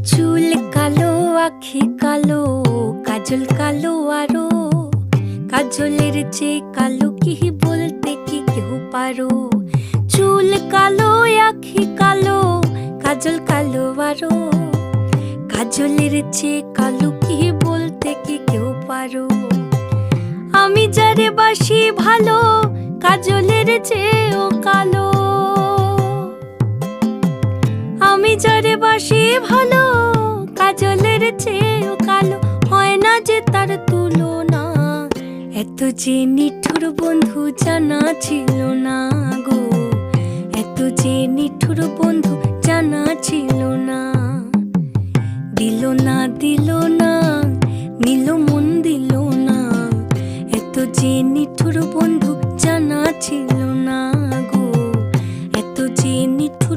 চুল কালো, আখি কালো, কাজল কালো আরো। কাজলের চেয়ে কালো কি বলতে কি কেউ পারো? চুল কালো, আখি কালো, কাজল কালো আরো। কাজলের চেয়ে কালো কি বলতে কি কেউ পারো? আমি যারে বাসি ভালো, কাজলের চেয়েও কালো। আমি যারে বাসি ভালো, কাজলের চেয়েও কালো। হয় না যে তার তুলনা, এত যে নিঠুর বন্ধু জানা ছিল না গো। এত যে নিঠুর বন্ধু জানা ছিল না। দিল না, দিল না, নিল মন দিল না। এত যে নিঠুর বন্ধু জানা ছিল না গো। এত যে নিঠুর